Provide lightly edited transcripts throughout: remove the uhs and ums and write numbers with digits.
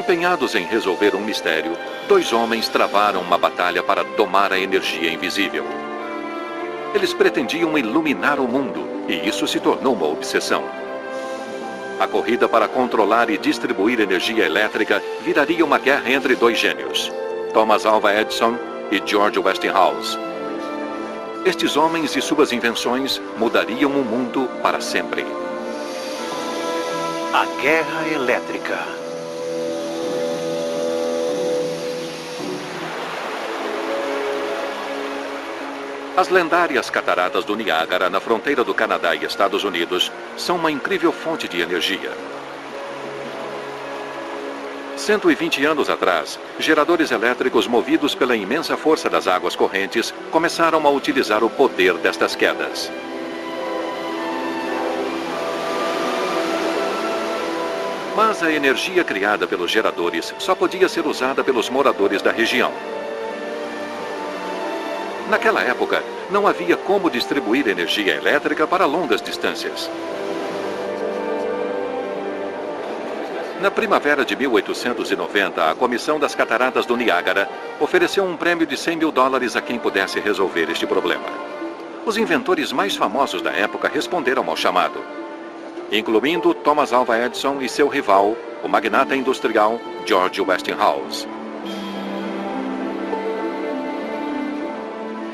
Empenhados em resolver um mistério, dois homens travaram uma batalha para domar a energia invisível. Eles pretendiam iluminar o mundo, e isso se tornou uma obsessão. A corrida para controlar e distribuir energia elétrica viraria uma guerra entre dois gênios, Thomas Alva Edison e George Westinghouse. Estes homens e suas invenções mudariam o mundo para sempre. A Guerra Elétrica. As lendárias cataratas do Niágara, na fronteira do Canadá e Estados Unidos, são uma incrível fonte de energia. 120 anos atrás, geradores elétricos movidos pela imensa força das águas correntes começaram a utilizar o poder destas quedas. Mas a energia criada pelos geradores só podia ser usada pelos moradores da região. Naquela época, não havia como distribuir energia elétrica para longas distâncias. Na primavera de 1890, a Comissão das Cataratas do Niágara ofereceu um prêmio de $100 mil a quem pudesse resolver este problema. Os inventores mais famosos da época responderam ao chamado, incluindo Thomas Alva Edison e seu rival, o magnata industrial George Westinghouse.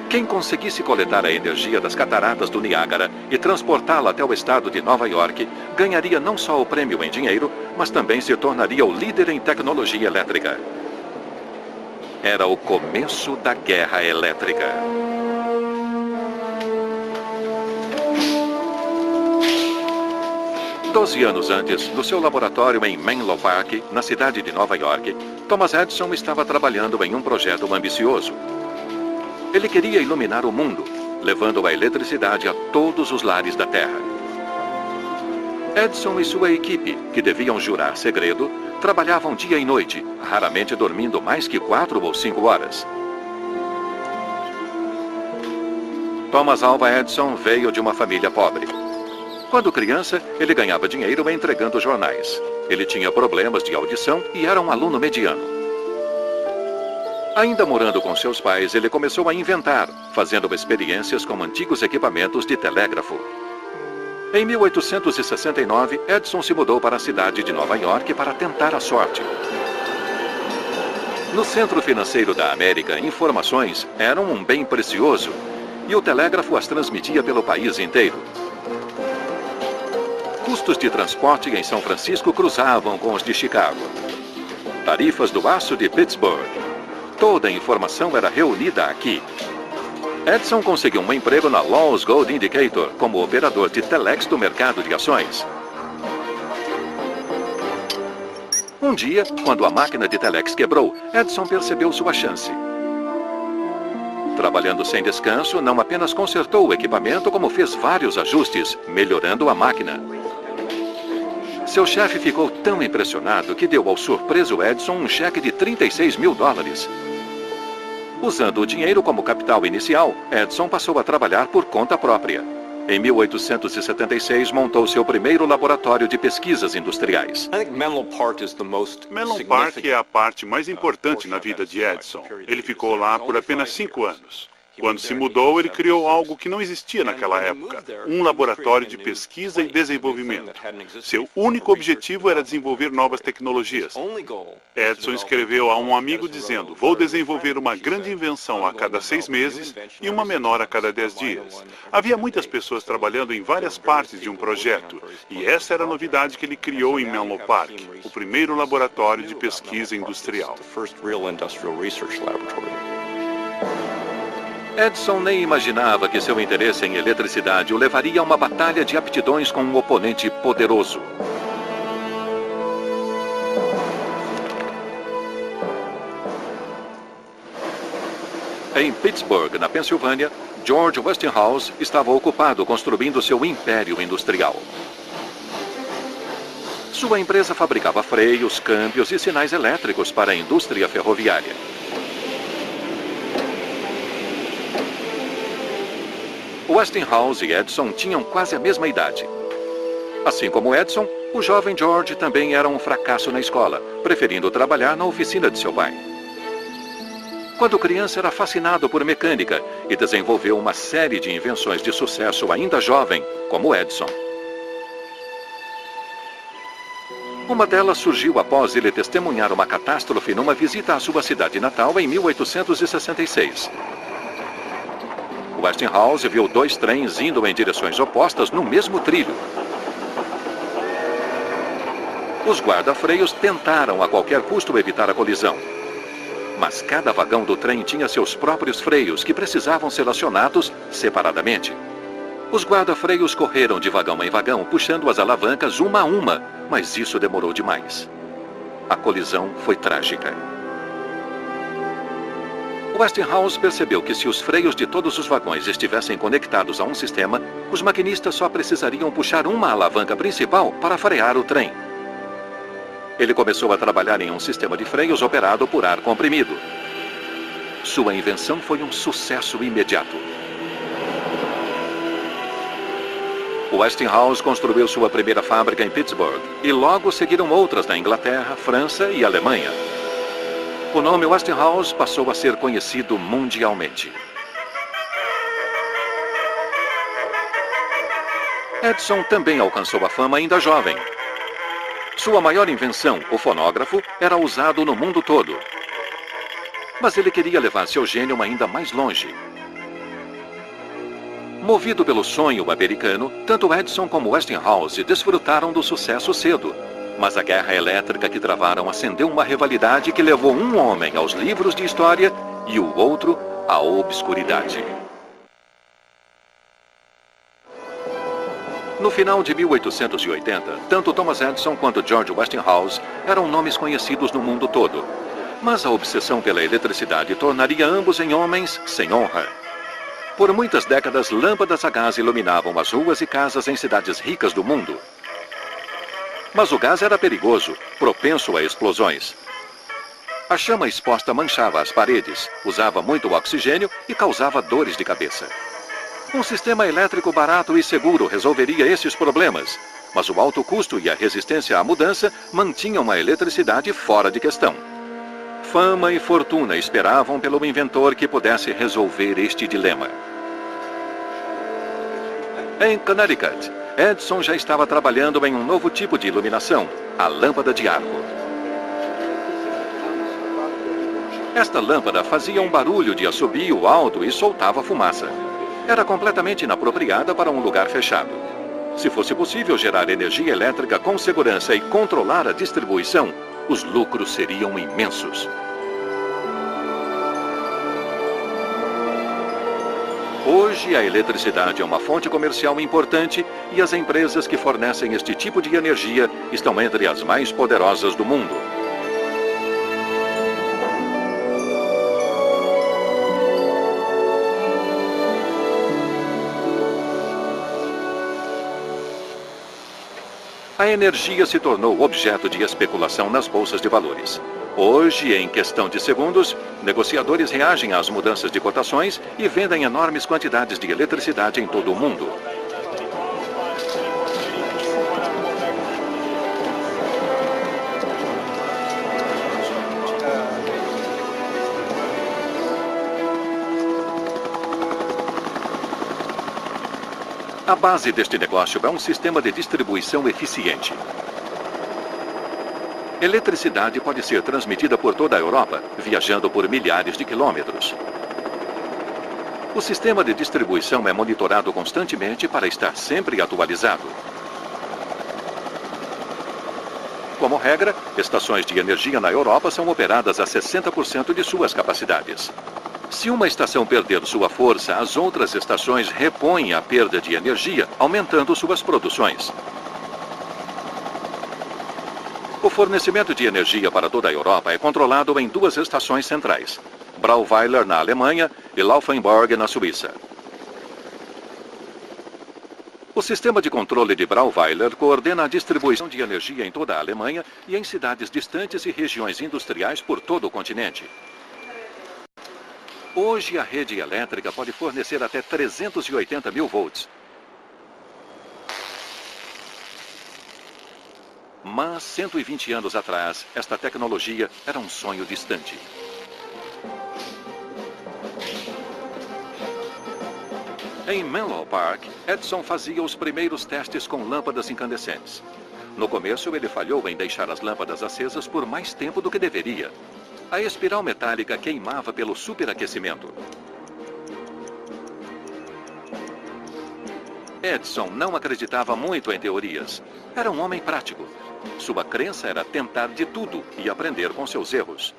Quem conseguisse coletar a energia das cataratas do Niágara e transportá-la até o estado de Nova York, ganharia não só o prêmio em dinheiro, mas também se tornaria o líder em tecnologia elétrica. Era o começo da Guerra Elétrica. Doze anos antes, no seu laboratório em Menlo Park, na cidade de Nova York, Thomas Edison estava trabalhando em um projeto ambicioso. Ele queria iluminar o mundo, levando a eletricidade a todos os lares da Terra. Edison e sua equipe, que deviam jurar segredo, trabalhavam dia e noite, raramente dormindo mais que 4 ou 5 horas. Thomas Alva Edison veio de uma família pobre. Quando criança, ele ganhava dinheiro entregando jornais. Ele tinha problemas de audição e era um aluno mediano. Ainda morando com seus pais, ele começou a inventar, fazendo experiências com antigos equipamentos de telégrafo. Em 1869, Edison se mudou para a cidade de Nova York para tentar a sorte. No centro financeiro da América, informações eram um bem precioso, e o telégrafo as transmitia pelo país inteiro. Custos de transporte em São Francisco cruzavam com os de Chicago. Tarifas do aço de Pittsburgh. Toda a informação era reunida aqui. Edison conseguiu um emprego na Lowe's Gold Indicator como operador de telex do mercado de ações. Um dia, quando a máquina de telex quebrou, Edison percebeu sua chance. Trabalhando sem descanso, não apenas consertou o equipamento, como fez vários ajustes, melhorando a máquina. Seu chefe ficou tão impressionado que deu ao surpreso Edison um cheque de $36 mil. Usando o dinheiro como capital inicial, Edison passou a trabalhar por conta própria. Em 1876, montou seu primeiro laboratório de pesquisas industriais. Menlo Park é a parte mais importante na vida de Edison. Ele ficou lá por apenas 5 anos. Quando se mudou, ele criou algo que não existia naquela época, um laboratório de pesquisa e desenvolvimento. Seu único objetivo era desenvolver novas tecnologias. Edison escreveu a um amigo dizendo, vou desenvolver uma grande invenção a cada 6 meses e uma menor a cada 10 dias. Havia muitas pessoas trabalhando em várias partes de um projeto, e essa era a novidade que ele criou em Menlo Park, o primeiro laboratório de pesquisa industrial. Edison nem imaginava que seu interesse em eletricidade o levaria a uma batalha de aptidões com um oponente poderoso. Em Pittsburgh, na Pensilvânia, George Westinghouse estava ocupado construindo seu império industrial. Sua empresa fabricava freios, câmbios e sinais elétricos para a indústria ferroviária. Westinghouse e Edison tinham quase a mesma idade. Assim como Edison, O jovem George também era um fracasso na escola, preferindo trabalhar na oficina de seu pai. Quando criança, era fascinado por mecânica e desenvolveu uma série de invenções de sucesso ainda jovem, como Edison. Uma delas surgiu após ele testemunhar uma catástrofe numa visita à sua cidade natal em 1866. Westinghouse viu 2 trens indo em direções opostas no mesmo trilho. Os guarda-freios tentaram a qualquer custo evitar a colisão. Mas cada vagão do trem tinha seus próprios freios que precisavam ser acionados separadamente. Os guarda-freios correram de vagão em vagão, puxando as alavancas uma a uma, mas isso demorou demais. A colisão foi trágica. Westinghouse percebeu que se os freios de todos os vagões estivessem conectados a um sistema, os maquinistas só precisariam puxar uma alavanca principal para frear o trem. Ele começou a trabalhar em um sistema de freios operado por ar comprimido. Sua invenção foi um sucesso imediato. Westinghouse construiu sua primeira fábrica em Pittsburgh e logo seguiram outras na Inglaterra, França e Alemanha. O nome Westinghouse passou a ser conhecido mundialmente. Edison também alcançou a fama ainda jovem. Sua maior invenção, o fonógrafo, era usado no mundo todo. Mas ele queria levar seu gênio ainda mais longe. Movido pelo sonho americano, tanto Edison como Westinghouse desfrutaram do sucesso cedo. Mas a guerra elétrica que travaram acendeu uma rivalidade que levou um homem aos livros de história e o outro à obscuridade. No final de 1880, tanto Thomas Edison quanto George Westinghouse eram nomes conhecidos no mundo todo. Mas a obsessão pela eletricidade tornaria ambos em homens sem honra. Por muitas décadas, lâmpadas a gás iluminavam as ruas e casas em cidades ricas do mundo. Mas o gás era perigoso, propenso a explosões. A chama exposta manchava as paredes, usava muito oxigênio e causava dores de cabeça. Um sistema elétrico barato e seguro resolveria esses problemas, mas o alto custo e a resistência à mudança mantinham a eletricidade fora de questão. Fama e fortuna esperavam pelo inventor que pudesse resolver este dilema. Em Connecticut, Edison já estava trabalhando em um novo tipo de iluminação, a lâmpada de arco. Esta lâmpada fazia um barulho de assobio alto e soltava fumaça. Era completamente inapropriada para um lugar fechado. Se fosse possível gerar energia elétrica com segurança e controlar a distribuição, os lucros seriam imensos. Hoje, a eletricidade é uma fonte comercial importante e as empresas que fornecem este tipo de energia estão entre as mais poderosas do mundo. A energia se tornou objeto de especulação nas bolsas de valores. Hoje, em questão de segundos, negociadores reagem às mudanças de cotações e vendem enormes quantidades de eletricidade em todo o mundo. A base deste negócio é um sistema de distribuição eficiente. Eletricidade pode ser transmitida por toda a Europa, viajando por milhares de quilômetros. O sistema de distribuição é monitorado constantemente para estar sempre atualizado. Como regra, estações de energia na Europa são operadas a 60% de suas capacidades. Se uma estação perder sua força, as outras estações repõem a perda de energia, aumentando suas produções. O fornecimento de energia para toda a Europa é controlado em 2 estações centrais, Brauweiler na Alemanha e Laufenburg na Suíça. O sistema de controle de Brauweiler coordena a distribuição de energia em toda a Alemanha e em cidades distantes e regiões industriais por todo o continente. Hoje, a rede elétrica pode fornecer até 380 mil volts. Mas 120 anos atrás, esta tecnologia era um sonho distante. Em Menlo Park, Edison fazia os primeiros testes com lâmpadas incandescentes. No começo, ele falhou em deixar as lâmpadas acesas por mais tempo do que deveria. A espiral metálica queimava pelo superaquecimento. Edison não acreditava muito em teorias. Era um homem prático. Sua crença era tentar de tudo e aprender com seus erros.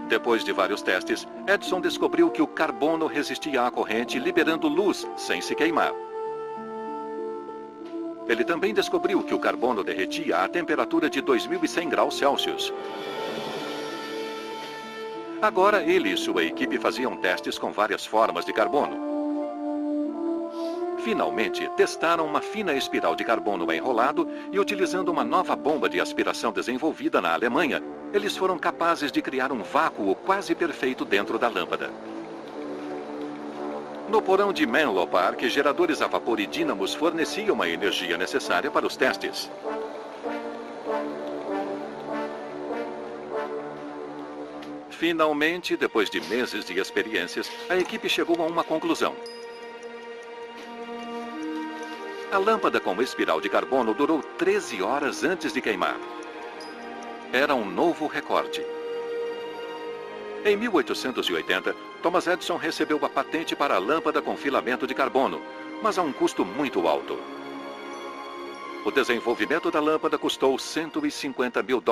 Depois de vários testes, Edison descobriu que o carbono resistia à corrente, liberando luz sem se queimar. Ele também descobriu que o carbono derretia a temperatura de 2100 graus Celsius. Agora ele e sua equipe faziam testes com várias formas de carbono. Finalmente, testaram uma fina espiral de carbono enrolado e, utilizando uma nova bomba de aspiração desenvolvida na Alemanha, eles foram capazes de criar um vácuo quase perfeito dentro da lâmpada. No porão de Menlo Park, geradores a vapor e dínamos forneciam a energia necessária para os testes. Finalmente, depois de meses de experiências, a equipe chegou a uma conclusão. A lâmpada com espiral de carbono durou 13 horas antes de queimar. Era um novo recorde. Em 1880, Thomas Edison recebeu a patente para a lâmpada com filamento de carbono, mas a um custo muito alto. O desenvolvimento da lâmpada custou $150 mil.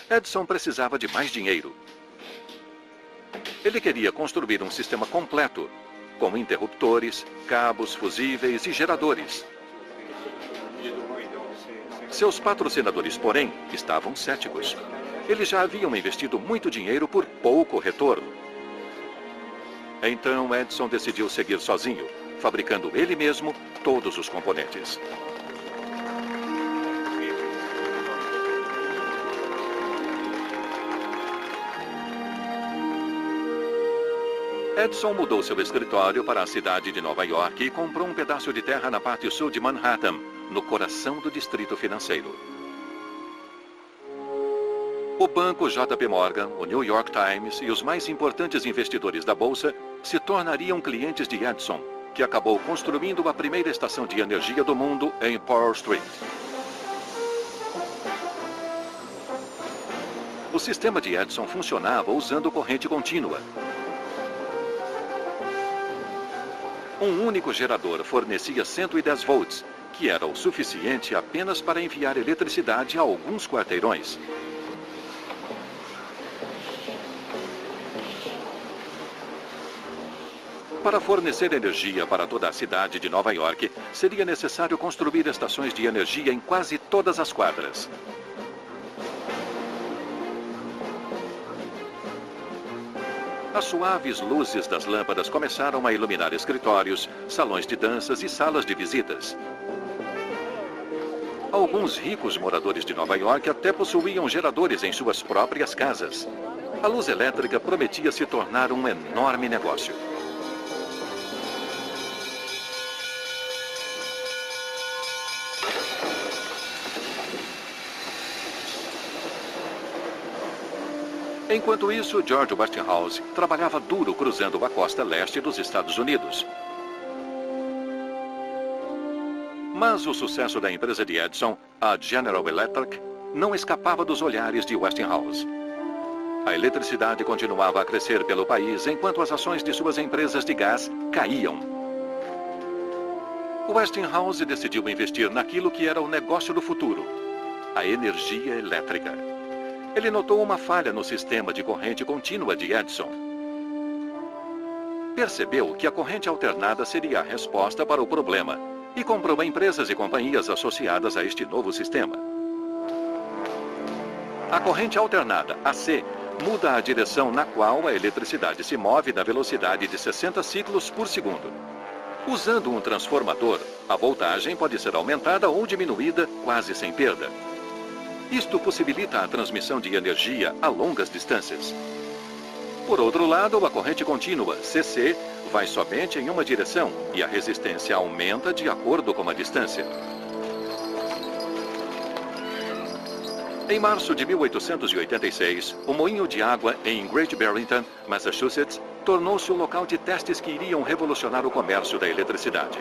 Edison precisava de mais dinheiro. Ele queria construir um sistema completo, com interruptores, cabos fusíveis e geradores. Seus patrocinadores, porém, estavam céticos. Eles já haviam investido muito dinheiro por pouco retorno. Então Edison decidiu seguir sozinho, fabricando ele mesmo todos os componentes. Edison mudou seu escritório para a cidade de Nova York e comprou um pedaço de terra na parte sul de Manhattan, no coração do distrito financeiro. O banco JP Morgan, o New York Times e os mais importantes investidores da bolsa se tornariam clientes de Edison, que acabou construindo a primeira estação de energia do mundo em Pearl Street. O sistema de Edison funcionava usando corrente contínua. Um único gerador fornecia 110 volts, que era o suficiente apenas para enviar eletricidade a alguns quarteirões. Para fornecer energia para toda a cidade de Nova York, seria necessário construir estações de energia em quase todas as quadras. As suaves luzes das lâmpadas começaram a iluminar escritórios, salões de danças e salas de visitas. Alguns ricos moradores de Nova York até possuíam geradores em suas próprias casas. A luz elétrica prometia se tornar um enorme negócio. Enquanto isso, George Westinghouse trabalhava duro cruzando a costa leste dos Estados Unidos. Mas o sucesso da empresa de Edison, a General Electric, não escapava dos olhares de Westinghouse. A eletricidade continuava a crescer pelo país enquanto as ações de suas empresas de gás caíam. Westinghouse decidiu investir naquilo que era o negócio do futuro, a energia elétrica. Ele notou uma falha no sistema de corrente contínua de Edison. Percebeu que a corrente alternada seria a resposta para o problema e comprou empresas e companhias associadas a este novo sistema. A corrente alternada, AC, muda a direção na qual a eletricidade se move na velocidade de 60 ciclos por segundo. Usando um transformador, a voltagem pode ser aumentada ou diminuída quase sem perda. Isto possibilita a transmissão de energia a longas distâncias. Por outro lado, a corrente contínua, CC, vai somente em uma direção e a resistência aumenta de acordo com a distância. Em março de 1886, o moinho de água em Great Barrington, Massachusetts, tornou-se o local de testes que iriam revolucionar o comércio da eletricidade.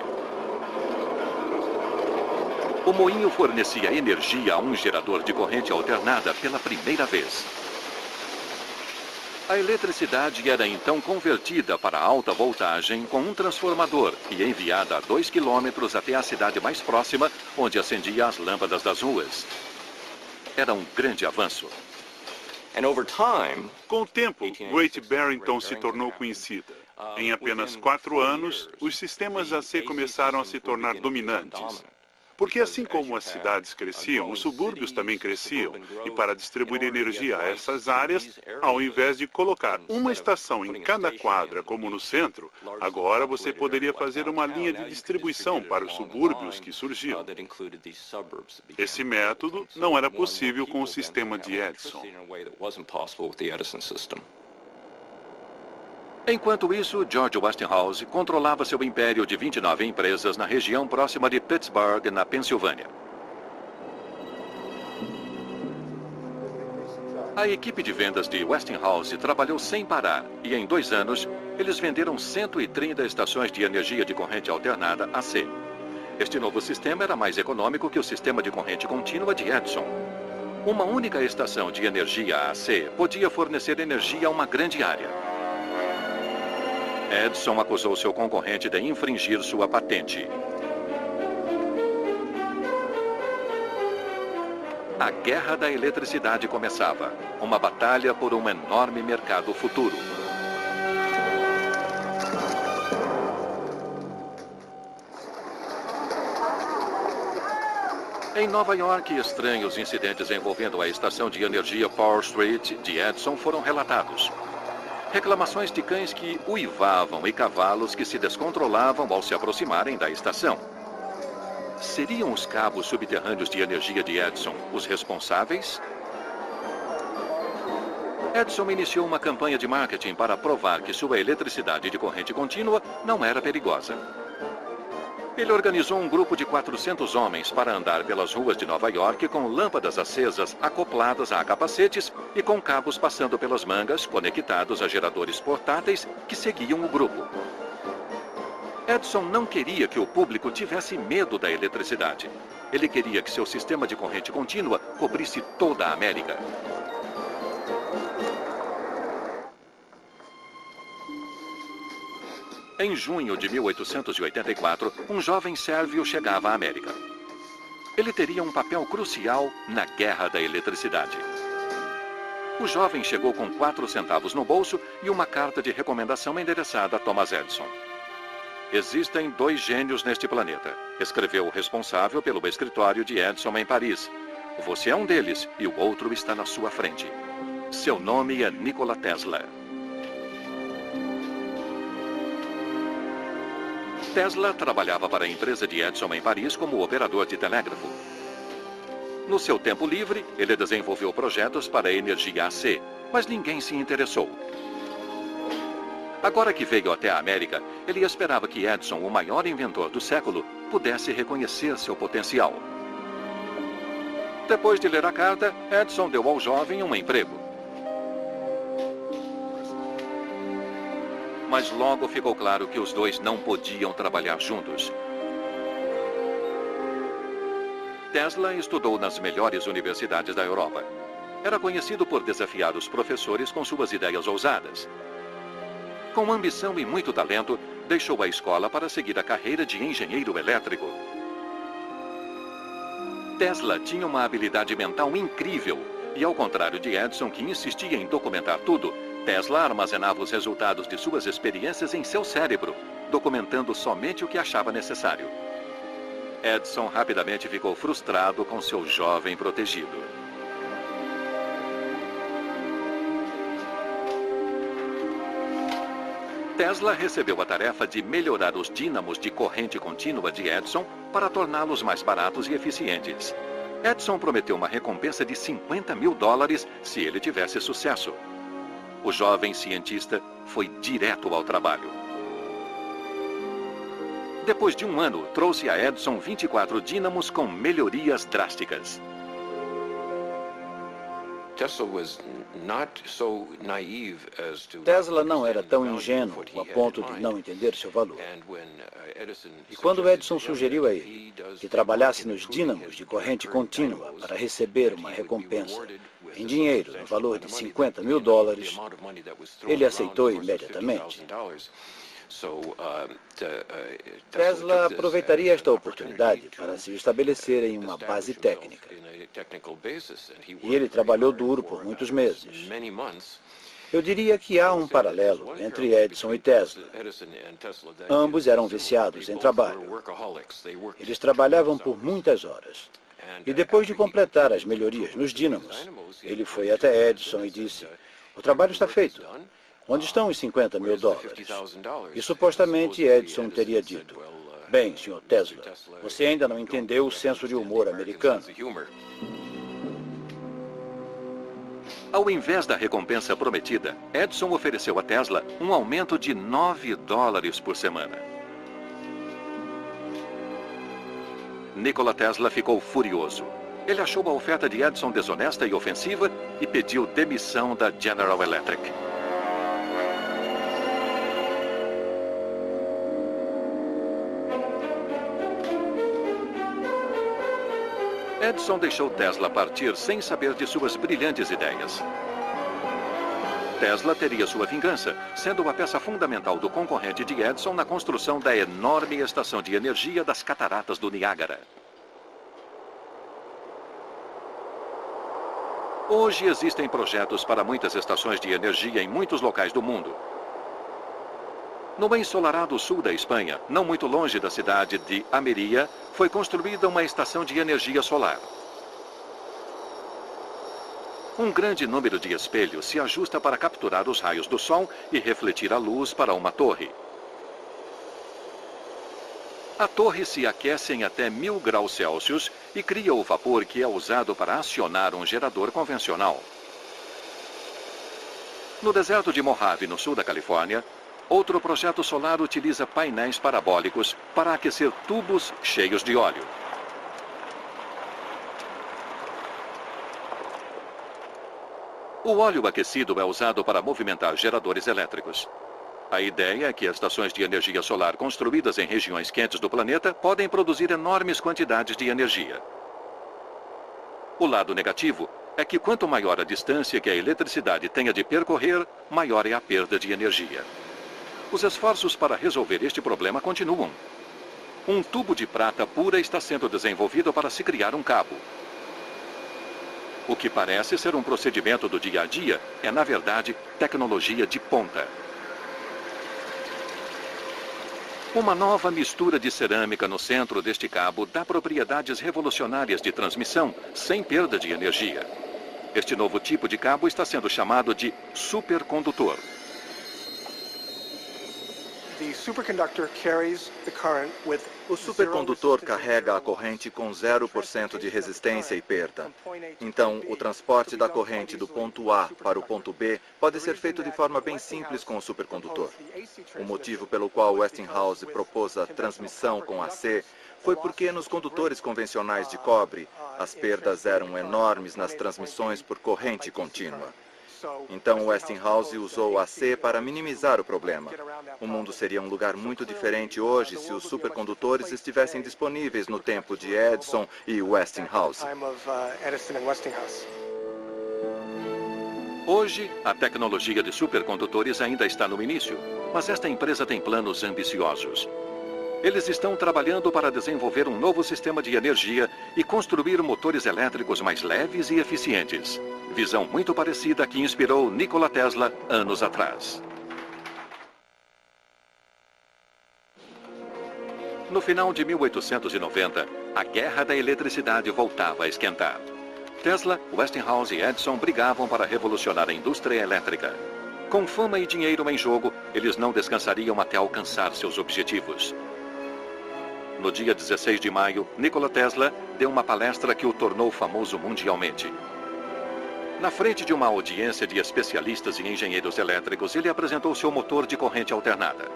O moinho fornecia energia a um gerador de corrente alternada pela primeira vez. A eletricidade era então convertida para alta voltagem com um transformador e enviada a 2 quilômetros até a cidade mais próxima, onde acendia as lâmpadas das ruas. Era um grande avanço. Com o tempo, Great Barrington se tornou conhecida. Em apenas 4 anos, os sistemas AC começaram a se tornar dominantes. Porque assim como as cidades cresciam, os subúrbios também cresciam. E para distribuir energia a essas áreas, ao invés de colocar uma estação em cada quadra, como no centro, agora você poderia fazer uma linha de distribuição para os subúrbios que surgiam. Esse método não era possível com o sistema de Edison. Enquanto isso, George Westinghouse controlava seu império de 29 empresas na região próxima de Pittsburgh, na Pensilvânia. A equipe de vendas de Westinghouse trabalhou sem parar e, em 2 anos, eles venderam 130 estações de energia de corrente alternada AC. Este novo sistema era mais econômico que o sistema de corrente contínua de Edison. Uma única estação de energia AC podia fornecer energia a uma grande área. Edison acusou seu concorrente de infringir sua patente. A guerra da eletricidade começava, uma batalha por um enorme mercado futuro. Em Nova York, estranhos incidentes envolvendo a estação de energia Power Street de Edison foram relatados. Reclamações de cães que uivavam e cavalos que se descontrolavam ao se aproximarem da estação. Seriam os cabos subterrâneos de energia de Edison os responsáveis? Edison iniciou uma campanha de marketing para provar que sua eletricidade de corrente contínua não era perigosa. Ele organizou um grupo de 400 homens para andar pelas ruas de Nova York com lâmpadas acesas acopladas a capacetes e com cabos passando pelas mangas conectados a geradores portáteis que seguiam o grupo. Edison não queria que o público tivesse medo da eletricidade. Ele queria que seu sistema de corrente contínua cobrisse toda a América. Em junho de 1884, um jovem sérvio chegava à América. Ele teria um papel crucial na guerra da eletricidade. O jovem chegou com 4 centavos no bolso e uma carta de recomendação endereçada a Thomas Edison. Existem 2 gênios neste planeta, escreveu o responsável pelo escritório de Edison em Paris. Você é um deles e o outro está na sua frente. Seu nome é Nikola Tesla. Tesla trabalhava para a empresa de Edison em Paris como operador de telégrafo. No seu tempo livre, ele desenvolveu projetos para a energia AC, mas ninguém se interessou. Agora que veio até a América, ele esperava que Edison, o maior inventor do século, pudesse reconhecer seu potencial. Depois de ler a carta, Edison deu ao jovem um emprego. Mas logo ficou claro que os dois não podiam trabalhar juntos. Tesla estudou nas melhores universidades da Europa. Era conhecido por desafiar os professores com suas ideias ousadas. Com ambição e muito talento, deixou a escola para seguir a carreira de engenheiro elétrico. Tesla tinha uma habilidade mental incrível e, ao contrário de Edison, que insistia em documentar tudo, Tesla armazenava os resultados de suas experiências em seu cérebro, documentando somente o que achava necessário. Edison rapidamente ficou frustrado com seu jovem protegido. Tesla recebeu a tarefa de melhorar os dínamos de corrente contínua de Edison para torná-los mais baratos e eficientes. Edison prometeu uma recompensa de $50 mil se ele tivesse sucesso. O jovem cientista foi direto ao trabalho. Depois de um ano, trouxe a Edison 24 dínamos com melhorias drásticas. Tesla não era tão ingênuo a ponto de não entender seu valor. E quando Edison sugeriu a ele que trabalhasse nos dínamos de corrente contínua para receber uma recompensa em dinheiro no valor de $50 mil, ele aceitou imediatamente. Tesla aproveitaria esta oportunidade para se estabelecer em uma base técnica. E ele trabalhou duro por muitos meses. Eu diria que há um paralelo entre Edison e Tesla. Ambos eram viciados em trabalho. Eles trabalhavam por muitas horas. E depois de completar as melhorias nos dínamos, ele foi até Edison e disse: "O trabalho está feito. Onde estão os $50 mil? E supostamente Edison teria dito: "Bem, Sr. Tesla, você ainda não entendeu o senso de humor americano." Ao invés da recompensa prometida, Edison ofereceu a Tesla um aumento de $9 por semana. Nikola Tesla ficou furioso. Ele achou a oferta de Edison desonesta e ofensiva e pediu demissão da General Electric. Edison deixou Tesla partir sem saber de suas brilhantes ideias. Tesla teria sua vingança, sendo uma peça fundamental do concorrente de Edison na construção da enorme estação de energia das Cataratas do Niágara. Hoje existem projetos para muitas estações de energia em muitos locais do mundo. No ensolarado sul da Espanha, não muito longe da cidade de Almeria, foi construída uma estação de energia solar. Um grande número de espelhos se ajusta para capturar os raios do sol e refletir a luz para uma torre. A torre se aquece em até 1000 graus Celsius e cria o vapor que é usado para acionar um gerador convencional. No deserto de Mojave, no sul da Califórnia, outro projeto solar utiliza painéis parabólicos para aquecer tubos cheios de óleo. O óleo aquecido é usado para movimentar geradores elétricos. A ideia é que as estações de energia solar construídas em regiões quentes do planeta podem produzir enormes quantidades de energia. O lado negativo é que quanto maior a distância que a eletricidade tenha de percorrer, maior é a perda de energia. Os esforços para resolver este problema continuam. Um tubo de prata pura está sendo desenvolvido para se criar um cabo. O que parece ser um procedimento do dia a dia é, na verdade, tecnologia de ponta. Uma nova mistura de cerâmica no centro deste cabo dá propriedades revolucionárias de transmissão sem perda de energia. Este novo tipo de cabo está sendo chamado de supercondutor. O supercondutor carrega a corrente com 0% de resistência e perda. Então, o transporte da corrente do ponto A para o ponto B pode ser feito de forma bem simples com o supercondutor. O motivo pelo qual Westinghouse propôs a transmissão com AC foi porque nos condutores convencionais de cobre, as perdas eram enormes nas transmissões por corrente contínua. Então, Westinghouse usou AC para minimizar o problema. O mundo seria um lugar muito diferente hoje se os supercondutores estivessem disponíveis no tempo de Edison e Westinghouse. Hoje, a tecnologia de supercondutores ainda está no início, mas esta empresa tem planos ambiciosos. Eles estão trabalhando para desenvolver um novo sistema de energia e construir motores elétricos mais leves e eficientes. Visão muito parecida que inspirou Nikola Tesla anos atrás. No final de 1890, a guerra da eletricidade voltava a esquentar. Tesla, Westinghouse e Edison brigavam para revolucionar a indústria elétrica. Com fama e dinheiro em jogo, eles não descansariam até alcançar seus objetivos. No dia 16 de maio, Nikola Tesla deu uma palestra que o tornou famoso mundialmente. Na frente de uma audiência de especialistas e engenheiros elétricos, ele apresentou seu motor de corrente alternada.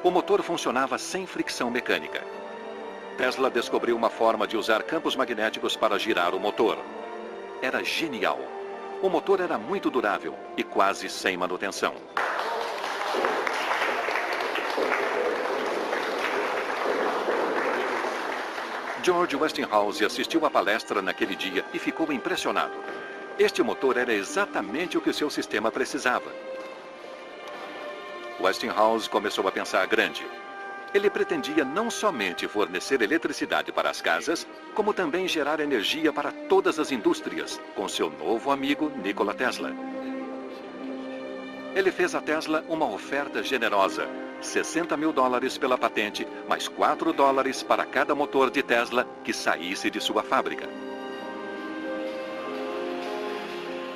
O motor funcionava sem fricção mecânica. Tesla descobriu uma forma de usar campos magnéticos para girar o motor. Era genial. O motor era muito durável e quase sem manutenção. George Westinghouse assistiu à palestra naquele dia e ficou impressionado. Este motor era exatamente o que o seu sistema precisava. Westinghouse começou a pensar grande. Ele pretendia não somente fornecer eletricidade para as casas, como também gerar energia para todas as indústrias, com seu novo amigo Nikola Tesla. Ele fez a Tesla uma oferta generosa, $60 mil pela patente, mais $4 para cada motor de Tesla que saísse de sua fábrica.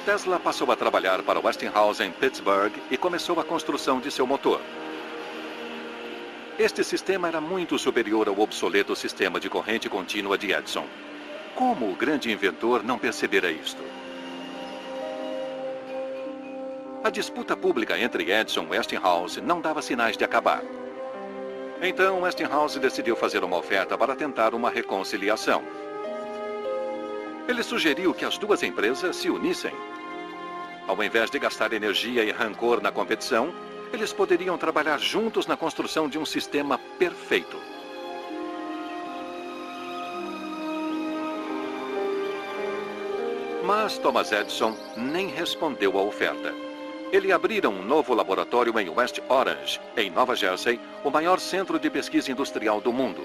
Tesla passou a trabalhar para Westinghouse em Pittsburgh e começou a construção de seu motor. Este sistema era muito superior ao obsoleto sistema de corrente contínua de Edison. Como o grande inventor não percebera isto? A disputa pública entre Edison e Westinghouse não dava sinais de acabar. Então, Westinghouse decidiu fazer uma oferta para tentar uma reconciliação. Ele sugeriu que as duas empresas se unissem. Ao invés de gastar energia e rancor na competição, eles poderiam trabalhar juntos na construção de um sistema perfeito. Mas Thomas Edison nem respondeu à oferta. Ele abrira um novo laboratório em West Orange, em Nova Jersey, o maior centro de pesquisa industrial do mundo.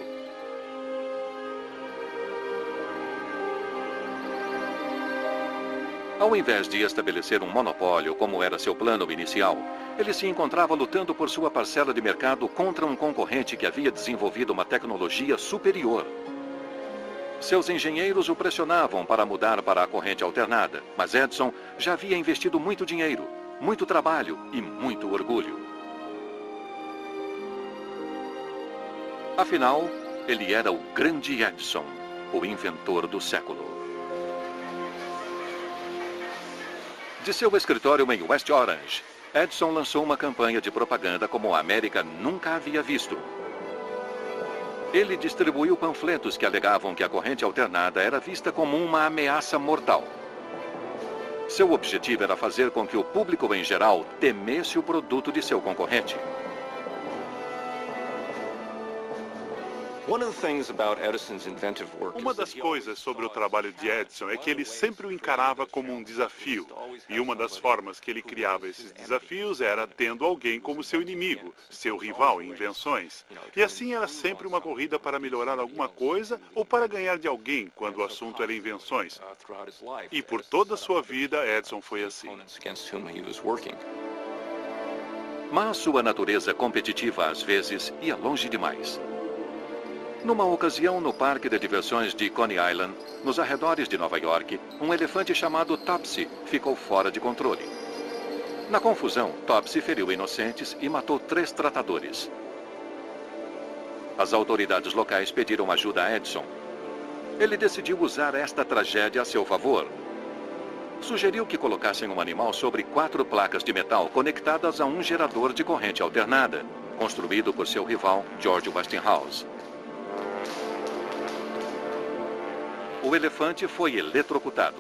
Ao invés de estabelecer um monopólio, como era seu plano inicial, ele se encontrava lutando por sua parcela de mercado contra um concorrente que havia desenvolvido uma tecnologia superior. Seus engenheiros o pressionavam para mudar para a corrente alternada, mas Edison já havia investido muito dinheiro, muito trabalho e muito orgulho. Afinal, ele era o grande Edison, o inventor do século. De seu escritório em West Orange, Edison lançou uma campanha de propaganda como a América nunca havia visto. Ele distribuiu panfletos que alegavam que a corrente alternada era vista como uma ameaça mortal. Seu objetivo era fazer com que o público em geral temesse o produto de seu concorrente. Uma das coisas sobre o trabalho de Edison é que ele sempre o encarava como um desafio. E uma das formas que ele criava esses desafios era tendo alguém como seu inimigo, seu rival em invenções. E assim era sempre uma corrida para melhorar alguma coisa ou para ganhar de alguém quando o assunto era invenções. E por toda a sua vida, Edison foi assim. Mas sua natureza competitiva às vezes ia longe demais. Numa ocasião, no parque de diversões de Coney Island, nos arredores de Nova York, um elefante chamado Topsy ficou fora de controle. Na confusão, Topsy feriu inocentes e matou 3 tratadores. As autoridades locais pediram ajuda a Edison. Ele decidiu usar esta tragédia a seu favor. Sugeriu que colocassem um animal sobre 4 placas de metal conectadas a um gerador de corrente alternada, construído por seu rival, George Westinghouse. O elefante foi eletrocutado.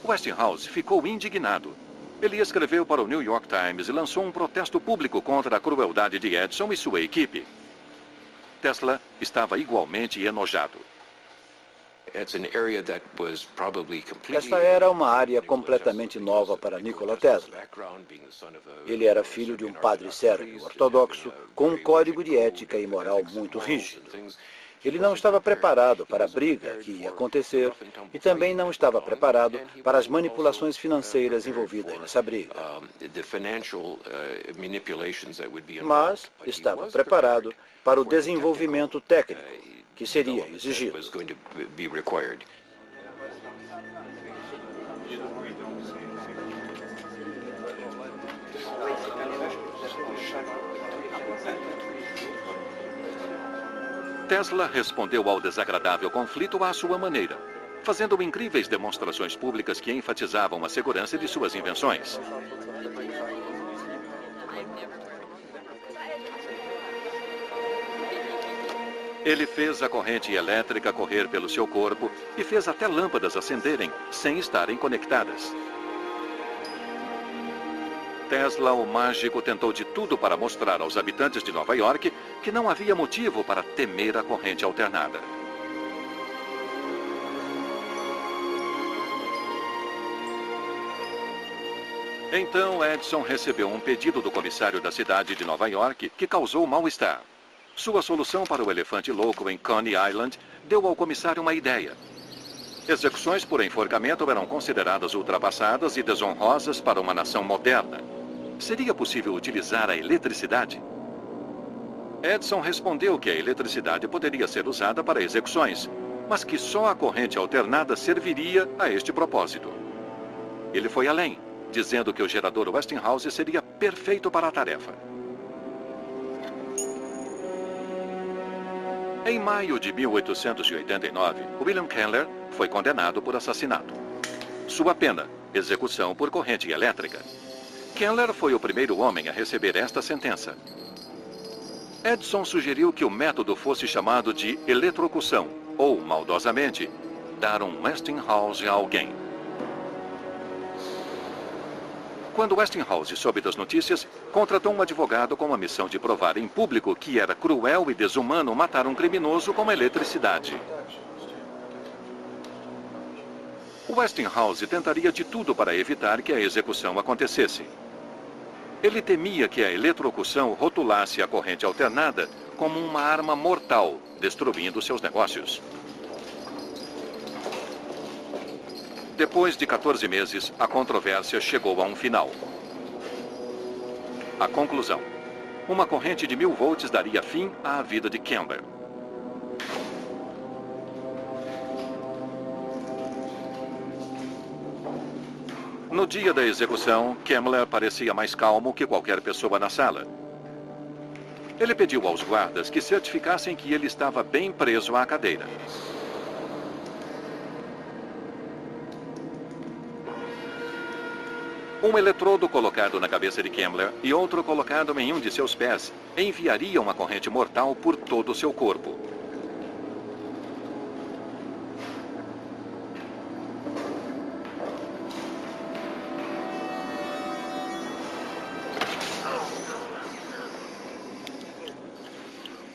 Westinghouse ficou indignado. Ele escreveu para o New York Times e lançou um protesto público contra a crueldade de Edison e sua equipe. Tesla estava igualmente enojado. Esta era uma área completamente nova para Nikola Tesla. Ele era filho de um padre sérbio ortodoxo, com um código de ética e moral muito rígido. Ele não estava preparado para a briga que ia acontecer e também não estava preparado para as manipulações financeiras envolvidas nessa briga. Mas estava preparado para o desenvolvimento técnico que seria exigido. Tesla respondeu ao desagradável conflito à sua maneira, fazendo incríveis demonstrações públicas que enfatizavam a segurança de suas invenções. Ele fez a corrente elétrica correr pelo seu corpo e fez até lâmpadas acenderem sem estarem conectadas. Tesla, o mágico, tentou de tudo para mostrar aos habitantes de Nova York que não havia motivo para temer a corrente alternada. Então, Edison recebeu um pedido do comissário da cidade de Nova York que causou mal-estar. Sua solução para o elefante louco em Coney Island deu ao comissário uma ideia. Execuções por enforcamento eram consideradas ultrapassadas e desonrosas para uma nação moderna. Seria possível utilizar a eletricidade? Edison respondeu que a eletricidade poderia ser usada para execuções, mas que só a corrente alternada serviria a este propósito. Ele foi além, dizendo que o gerador Westinghouse seria perfeito para a tarefa. Em maio de 1889, William Kemmler foi condenado por assassinato. Sua pena, execução por corrente elétrica. Kemmler foi o primeiro homem a receber esta sentença. Edison sugeriu que o método fosse chamado de eletrocução, ou, maldosamente, dar um Westinghouse a alguém. Quando Westinghouse soube das notícias, contratou um advogado com a missão de provar em público que era cruel e desumano matar um criminoso com eletricidade. Westinghouse tentaria de tudo para evitar que a execução acontecesse. Ele temia que a eletrocução rotulasse a corrente alternada como uma arma mortal, destruindo seus negócios. Depois de 14 meses, a controvérsia chegou a um final. A conclusão: uma corrente de 1000 volts daria fim à vida de Kemmler. No dia da execução, Kemmler parecia mais calmo que qualquer pessoa na sala. Ele pediu aos guardas que certificassem que ele estava bem preso à cadeira. Um eletrodo colocado na cabeça de Kemmler e outro colocado em um de seus pés enviariam uma corrente mortal por todo o seu corpo.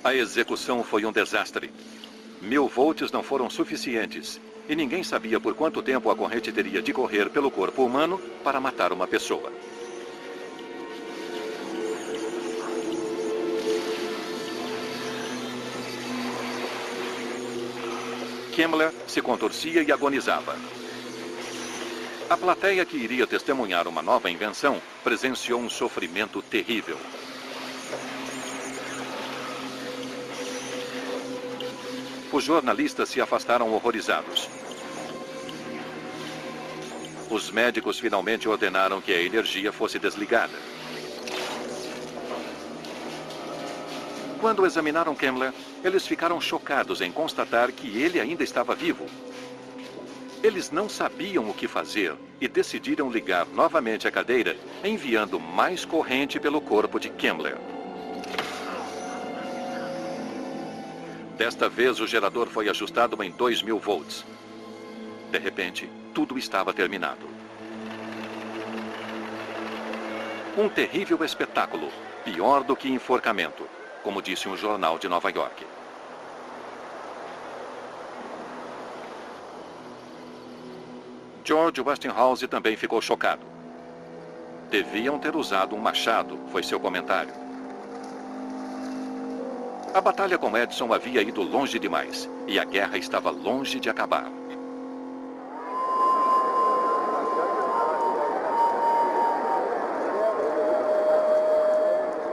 A execução foi um desastre. 1000 volts não foram suficientes e ninguém sabia por quanto tempo a corrente teria de correr pelo corpo humano para matar uma pessoa. Kemmler se contorcia e agonizava. A plateia que iria testemunhar uma nova invenção presenciou um sofrimento terrível. Os jornalistas se afastaram horrorizados. Os médicos finalmente ordenaram que a energia fosse desligada. Quando examinaram Kemmler, eles ficaram chocados em constatar que ele ainda estava vivo. Eles não sabiam o que fazer e decidiram ligar novamente a cadeira, enviando mais corrente pelo corpo de Kemmler. Desta vez, o gerador foi ajustado em 2000 volts. De repente, tudo estava terminado. Um terrível espetáculo, pior do que enforcamento, como disse um jornal de Nova York. George Westinghouse também ficou chocado. Deviam ter usado um machado, foi seu comentário. A batalha com Edison havia ido longe demais e a guerra estava longe de acabar.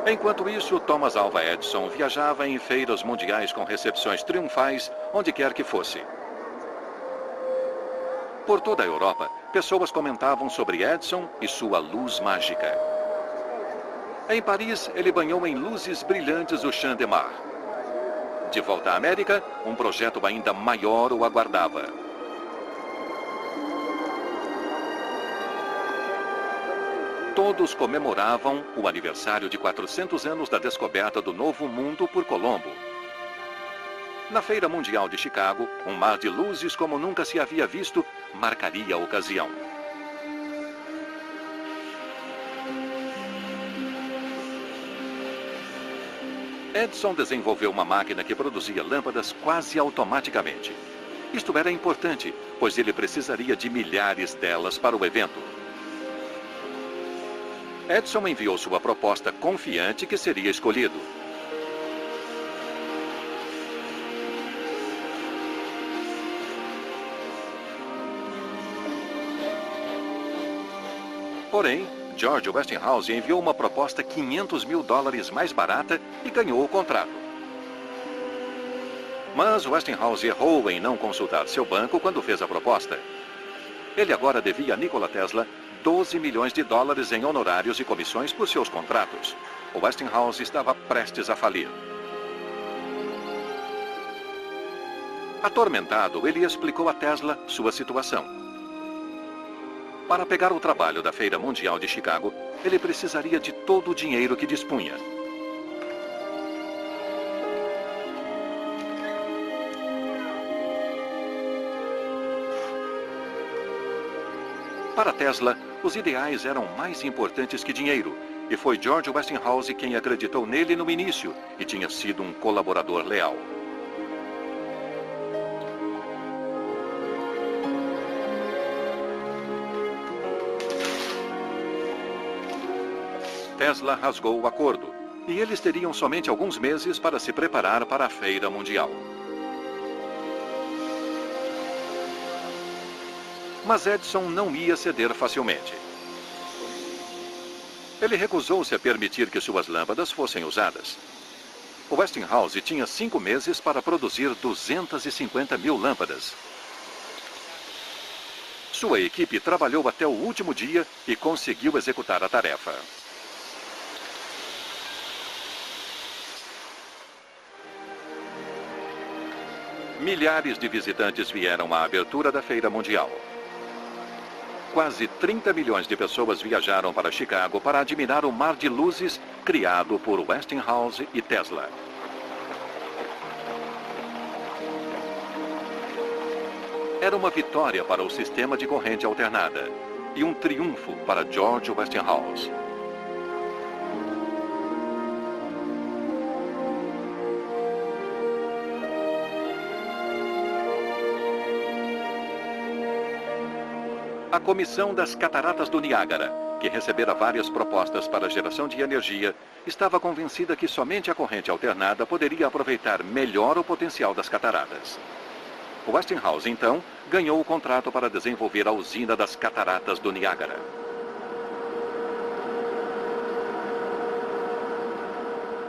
Enquanto isso, Thomas Alva Edison viajava em feiras mundiais com recepções triunfais onde quer que fosse. Por toda a Europa, pessoas comentavam sobre Edison e sua luz mágica. Em Paris, ele banhou em luzes brilhantes o Champ de Mars. De volta à América, um projeto ainda maior o aguardava. Todos comemoravam o aniversário de 400 anos da descoberta do Novo Mundo por Colombo. Na Feira Mundial de Chicago, um mar de luzes como nunca se havia visto marcaria a ocasião. Edison desenvolveu uma máquina que produzia lâmpadas quase automaticamente. Isto era importante, pois ele precisaria de milhares delas para o evento. Edison enviou sua proposta confiante que seria escolhido. Porém, George Westinghouse enviou uma proposta $500 mil mais barata e ganhou o contrato. Mas Westinghouse errou em não consultar seu banco quando fez a proposta. Ele agora devia a Nikola Tesla $12 milhões em honorários e comissões por seus contratos. O Westinghouse estava prestes a falir. Atormentado, ele explicou a Tesla sua situação. Para pegar o trabalho da Feira Mundial de Chicago, ele precisaria de todo o dinheiro que dispunha. Para Tesla, os ideais eram mais importantes que dinheiro, e foi George Westinghouse quem acreditou nele no início e tinha sido um colaborador leal. Tesla rasgou o acordo, e eles teriam somente alguns meses para se preparar para a Feira Mundial. Mas Edison não ia ceder facilmente. Ele recusou-se a permitir que suas lâmpadas fossem usadas. O Westinghouse tinha 5 meses para produzir 250 mil lâmpadas. Sua equipe trabalhou até o último dia e conseguiu executar a tarefa. Milhares de visitantes vieram à abertura da Feira Mundial. Quase 30 milhões de pessoas viajaram para Chicago para admirar o mar de luzes criado por Westinghouse e Tesla. Era uma vitória para o sistema de corrente alternada e um triunfo para George Westinghouse. A Comissão das Cataratas do Niágara, que recebera várias propostas para a geração de energia, estava convencida que somente a corrente alternada poderia aproveitar melhor o potencial das cataratas. Westinghouse, então, ganhou o contrato para desenvolver a usina das Cataratas do Niágara.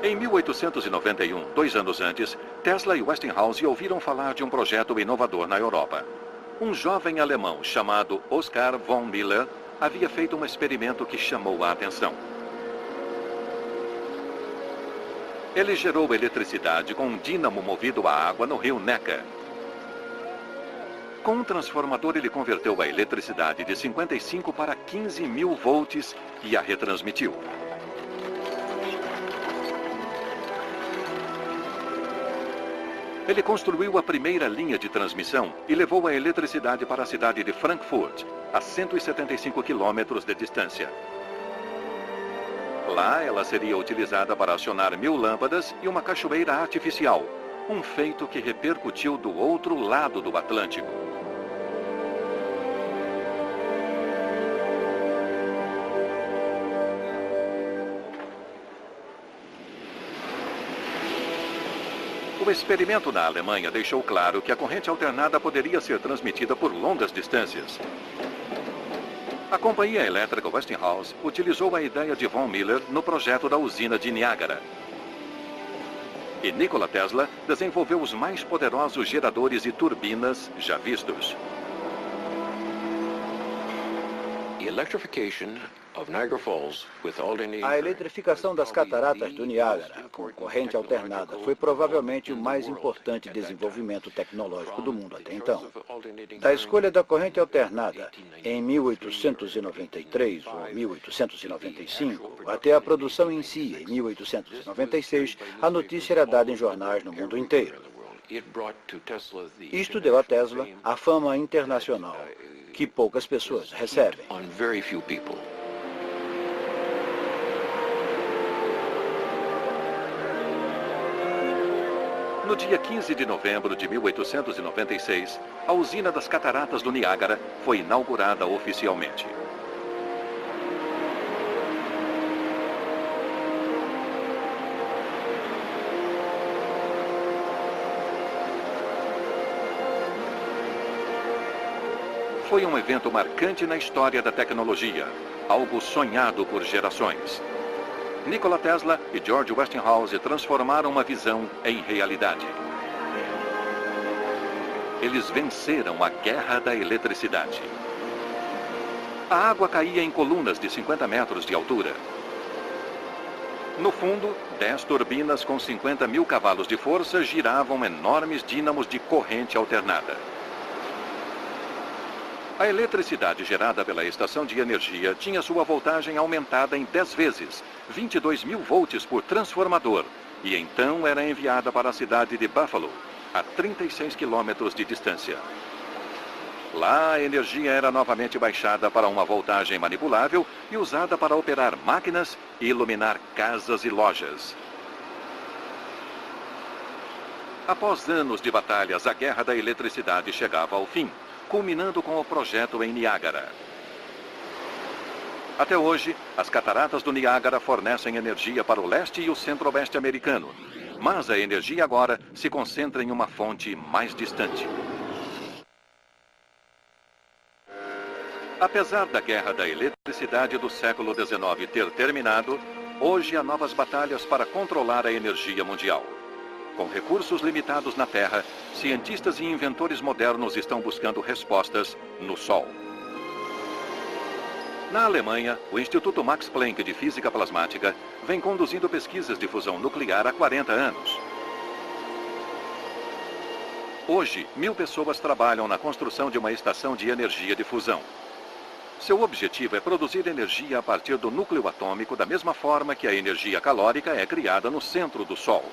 Em 1891, 2 anos antes, Tesla e Westinghouse ouviram falar de um projeto inovador na Europa. Um jovem alemão chamado Oskar von Miller havia feito um experimento que chamou a atenção. Ele gerou eletricidade com um dínamo movido a água no rio Neckar. Com um transformador, ele converteu a eletricidade de 55 para 15 mil volts e a retransmitiu. Ele construiu a primeira linha de transmissão e levou a eletricidade para a cidade de Frankfurt, a 175 quilômetros de distância. Lá, ela seria utilizada para acionar 1000 lâmpadas e uma cachoeira artificial, um feito que repercutiu do outro lado do Atlântico. O experimento na Alemanha deixou claro que a corrente alternada poderia ser transmitida por longas distâncias. A companhia elétrica Westinghouse utilizou a ideia de von Miller no projeto da usina de Niágara. E Nikola Tesla desenvolveu os mais poderosos geradores e turbinas já vistos. A eletrificação das cataratas do Niágara com corrente alternada foi provavelmente o mais importante desenvolvimento tecnológico do mundo até então. Da escolha da corrente alternada em 1893 ou 1895 até a produção em si em 1896, a notícia era dada em jornais no mundo inteiro. Isto deu a Tesla a fama internacional, que poucas pessoas recebem. No dia 15 de novembro de 1896, a usina das Cataratas do Niágara foi inaugurada oficialmente. Foi um evento marcante na história da tecnologia, algo sonhado por gerações. Nikola Tesla e George Westinghouse transformaram uma visão em realidade. Eles venceram a guerra da eletricidade. A água caía em colunas de 50 metros de altura. No fundo, 10 turbinas com 50 mil cavalos de força giravam enormes dínamos de corrente alternada. A eletricidade gerada pela estação de energia tinha sua voltagem aumentada em 10 vezes, 22 mil volts por transformador, e então era enviada para a cidade de Buffalo, a 36 quilômetros de distância. Lá, a energia era novamente baixada para uma voltagem manipulável e usada para operar máquinas e iluminar casas e lojas. Após anos de batalhas, a guerra da eletricidade chegava ao fim, culminando com o projeto em Niágara. Até hoje, as cataratas do Niágara fornecem energia para o leste e o centro-oeste americano, mas a energia agora se concentra em uma fonte mais distante. Apesar da guerra da eletricidade do século XIX ter terminado, hoje há novas batalhas para controlar a energia mundial. Com recursos limitados na Terra, cientistas e inventores modernos estão buscando respostas no Sol. Na Alemanha, o Instituto Max Planck de Física Plasmática vem conduzindo pesquisas de fusão nuclear há 40 anos. Hoje, 1000 pessoas trabalham na construção de uma estação de energia de fusão. Seu objetivo é produzir energia a partir do núcleo atômico da mesma forma que a energia calórica é criada no centro do Sol.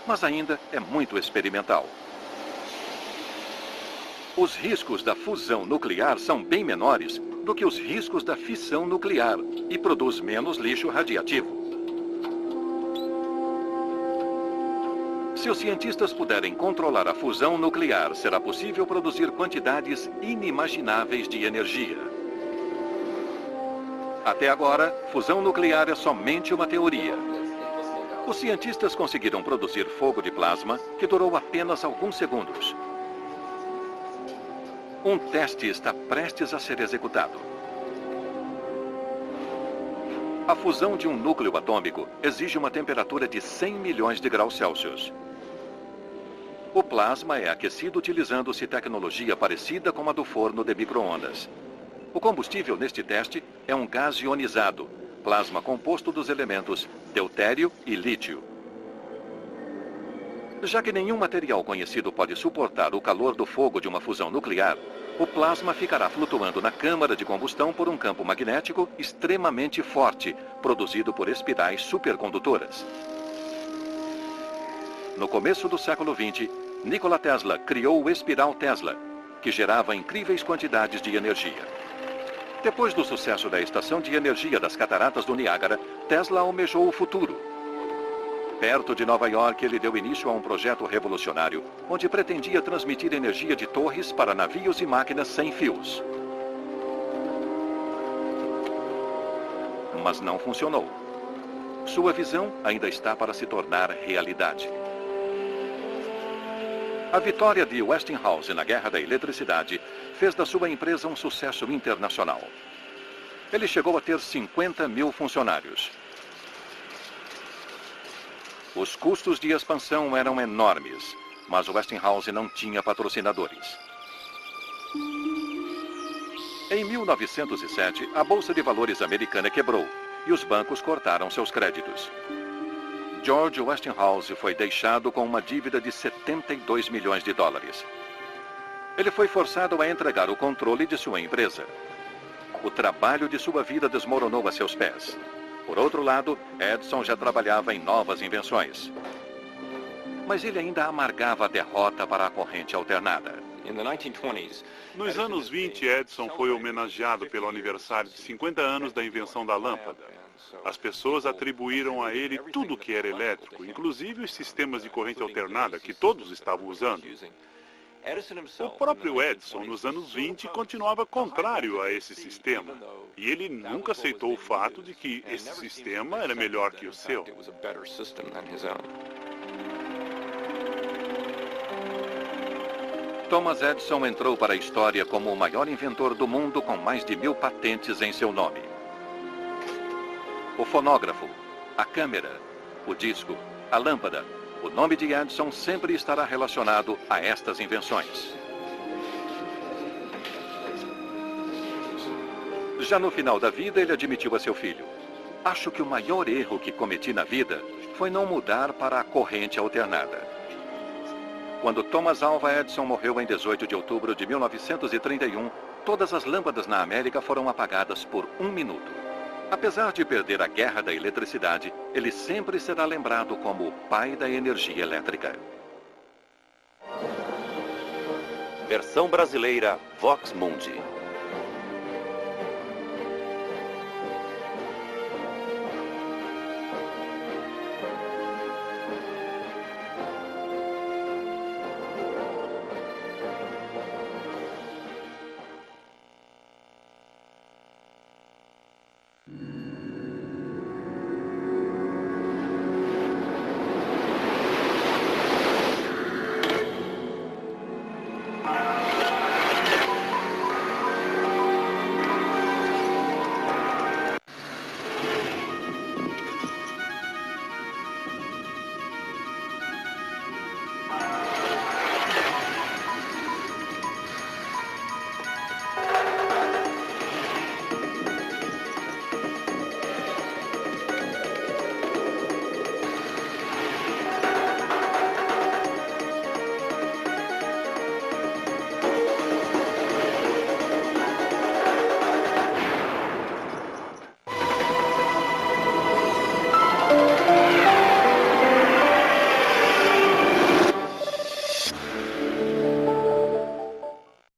Mas ainda é muito experimental. Os riscos da fusão nuclear são bem menores do que os riscos da fissão nuclear e produz menos lixo radiativo. Se os cientistas puderem controlar a fusão nuclear, será possível produzir quantidades inimagináveis de energia. Até agora, fusão nuclear é somente uma teoria. Os cientistas conseguiram produzir fogo de plasma que durou apenas alguns segundos. Um teste está prestes a ser executado. A fusão de um núcleo atômico exige uma temperatura de 100 milhões de graus Celsius. O plasma é aquecido utilizando-se tecnologia parecida com a do forno de micro-ondas. O combustível neste teste é um gás ionizado, plasma composto dos elementos deutério e lítio. Já que nenhum material conhecido pode suportar o calor do fogo de uma fusão nuclear, o plasma ficará flutuando na câmara de combustão por um campo magnético extremamente forte, produzido por espirais supercondutoras. No começo do século XX, Nikola Tesla criou o espiral Tesla, que gerava incríveis quantidades de energia. Depois do sucesso da estação de energia das Cataratas do Niágara, Tesla almejou o futuro. Perto de Nova York, ele deu início a um projeto revolucionário, onde pretendia transmitir energia de torres para navios e máquinas sem fios. Mas não funcionou. Sua visão ainda está para se tornar realidade. A vitória de Westinghouse na guerra da eletricidade fez da sua empresa um sucesso internacional. Ele chegou a ter 50 mil funcionários. Os custos de expansão eram enormes, mas Westinghouse não tinha patrocinadores. Em 1907, a Bolsa de Valores americana quebrou e os bancos cortaram seus créditos. George Westinghouse foi deixado com uma dívida de 72 milhões de dólares. Ele foi forçado a entregar o controle de sua empresa. O trabalho de sua vida desmoronou a seus pés. Por outro lado, Edison já trabalhava em novas invenções. mas ele ainda amargava a derrota para a corrente alternada. Nos anos 20, Edison foi homenageado pelo aniversário de 50 anos da invenção da lâmpada. As pessoas atribuíram a ele tudo o que era elétrico, inclusive os sistemas de corrente alternada que todos estavam usando. O próprio Edison, nos anos 20, continuava contrário a esse sistema. E ele nunca aceitou o fato de que esse sistema era melhor que o seu. Thomas Edison entrou para a história como o maior inventor do mundo com mais de 1000 patentes em seu nome. O fonógrafo, a câmera, o disco, a lâmpada. O nome de Edison sempre estará relacionado a estas invenções. Já no final da vida, ele admitiu a seu filho: acho que o maior erro que cometi na vida foi não mudar para a corrente alternada. Quando Thomas Alva Edison morreu em 18 de outubro de 1931, todas as lâmpadas na América foram apagadas por 1 minuto. Apesar de perder a guerra da eletricidade, ele sempre será lembrado como o pai da energia elétrica. Versão brasileira Vox Mundi.